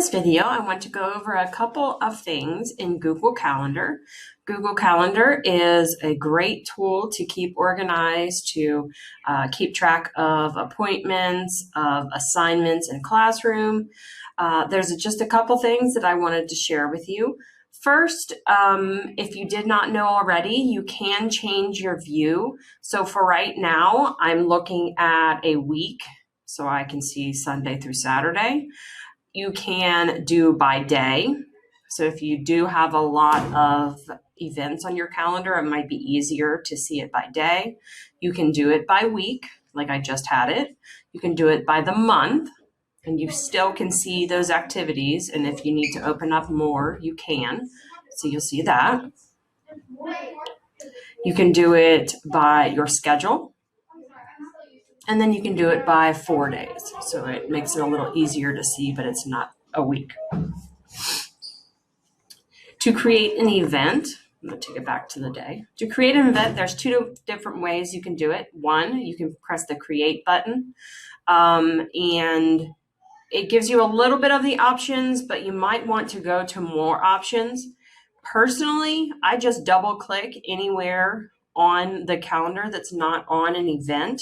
this video, I want to go over a couple of things in Google Calendar. Google Calendar is a great tool to keep organized, to keep track of appointments, of assignments in classroom. There's just a couple things that I wanted to share with you. First, if you did not know already, you can change your view. So for right now, I'm looking at a week, so I can see Sunday through Saturday. You can do by day. So if you do have a lot of events on your calendar, it might be easier to see it by day. You can do it by week, like I just had it. You can do it by the month, and you still can see those activities. And if you need to open up more, you can. So you'll see that. You can do it by your schedule. And then you can do it by 4 days. So it makes it a little easier to see, but it's not a week. To create an event, I'm going to take it back to the day. To create an event, there's two different ways you can do it. One, you can press the create button, and it gives you a little bit of the options, but you might want to go to more options. Personally, I just double click anywhere on the calendar that's not on an event,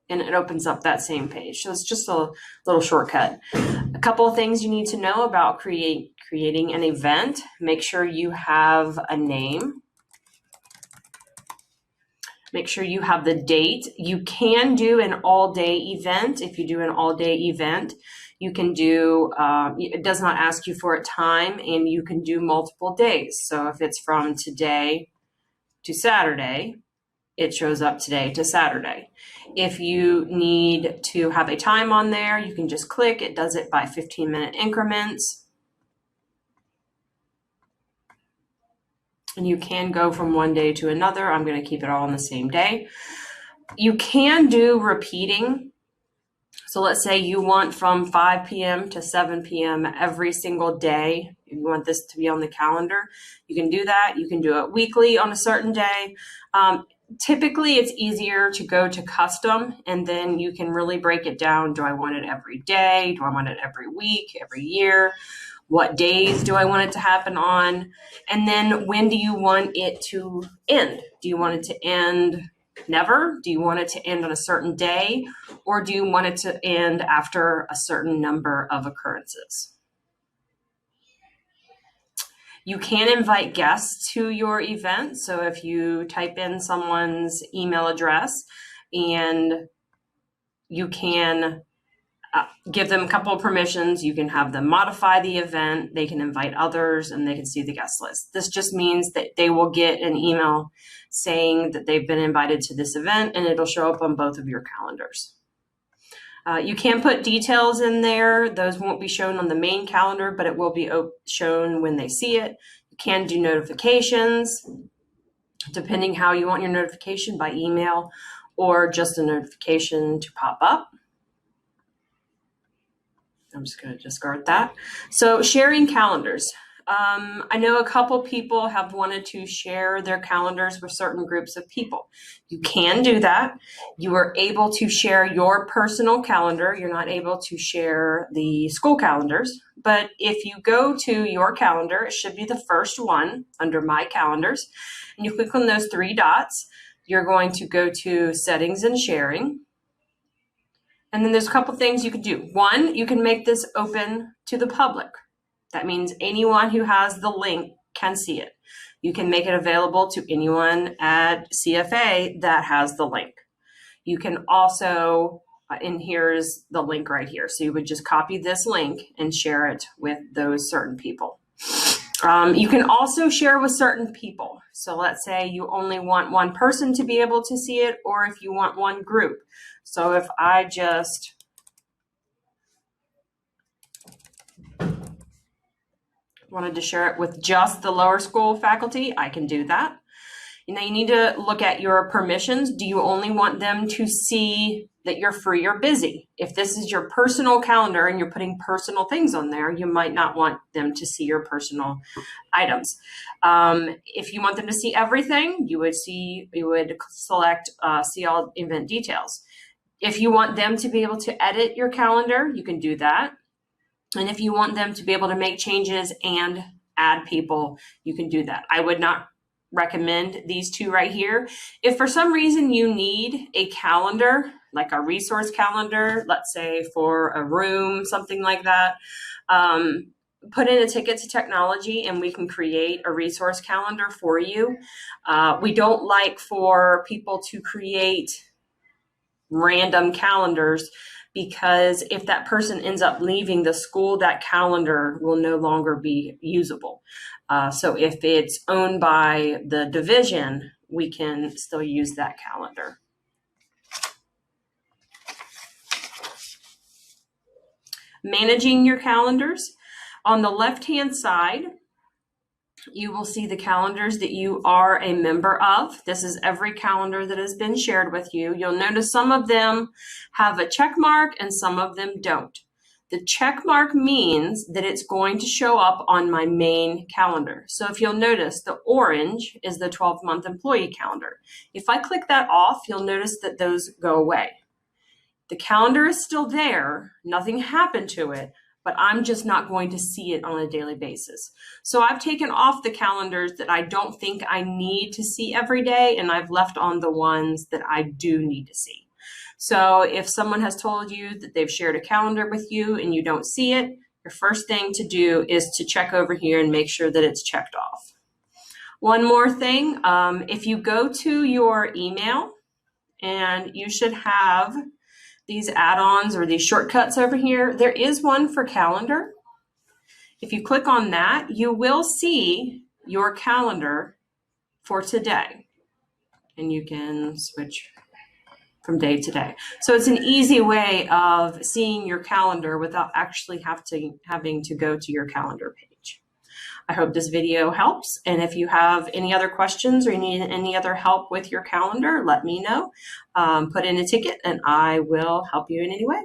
and it opens up that same page. So it's just a little shortcut. A couple of things you need to know about creating an event. Make sure you have a name. Make sure you have the date. You can do an all-day event. If you do an all-day event, you can do, it does not ask you for a time, and you can do multiple days. So if it's from today to Saturday, it shows up today to Saturday. If you need to have a time on there, you can just click. It does it by 15-minute increments. And you can go from one day to another. I'm going to keep it all on the same day. You can do repeating. So let's say you want from 5 p.m. to 7 p.m. every single day. If you want this to be on the calendar, you can do that. You can do it weekly on a certain day. Typically, it's easier to go to custom, and then you can really break it down. Do I want it every day? Do I want it every week, every year? What days do I want it to happen on? And then when do you want it to end? Do you want it to end never? Do you want it to end on a certain day? Or do you want it to end after a certain number of occurrences? You can invite guests to your event. So if you type in someone's email address, and you can give them a couple of permissions, you can have them modify the event, they can invite others, and they can see the guest list. This just means that they will get an email saying that they've been invited to this event, and it'll show up on both of your calendars. You can put details in there. Those won't be shown on the main calendar, but it will be shown when they see it. You can do notifications, depending how you want your notification, by email or just a notification to pop up. I'm just going to discard that. So sharing calendars. I know a couple people have wanted to share their calendars with certain groups of people. You can do that. You are able to share your personal calendar. You're not able to share the school calendars, but if you go to your calendar, it should be the first one under My Calendars, and you click on those three dots. You're going to go to Settings and Sharing. And then there's a couple things you can do. One, you can make this open to the public. That means anyone who has the link can see it. You can make it available to anyone at CFA that has the link. You can also, and here's the link right here. So you would just copy this link and share it with those certain people. You can also share with certain people. So let's say you only want one person to be able to see it, or if you want one group. So if I just wanted to share it with just the lower school faculty, I can do that. You know, you need to look at your permissions. Do you only want them to see that you're free or busy? If this is your personal calendar and you're putting personal things on there, you might not want them to see your personal items. If you want them to see everything, you would select see all event details. If you want them to be able to edit your calendar, you can do that. And if you want them to be able to make changes and add people, you can do that. I would not recommend these two right here. If for some reason you need a calendar, like a resource calendar, let's say for a room, something like that, put in a ticket to technology and we can create a resource calendar for you. We don't like for people to create random calendars, because if that person ends up leaving the school, that calendar will no longer be usable. So if it's owned by the division, we can still use that calendar. Managing your calendars. On the left-hand side, you will see the calendars that you are a member of. This is every calendar that has been shared with you. You'll notice some of them have a check mark and some of them don't. The check mark means that it's going to show up on my main calendar. So if you'll notice, the orange is the 12-month employee calendar. If I click that off, you'll notice that those go away. The calendar is still there, nothing happened to it, but I'm just not going to see it on a daily basis. So I've taken off the calendars that I don't think I need to see every day, and I've left on the ones that I do need to see. So if someone has told you that they've shared a calendar with you and you don't see it, your first thing to do is to check over here and make sure that it's checked off. One more thing, if you go to your email, and you should have these add-ons or these shortcuts over here, there is one for calendar. If you click on that, you will see your calendar for today, and you can switch from day to day. So it's an easy way of seeing your calendar without actually having to go to your calendar page. I hope this video helps, and if you have any other questions or you need any other help with your calendar, let me know. Put in a ticket and I will help you in any way.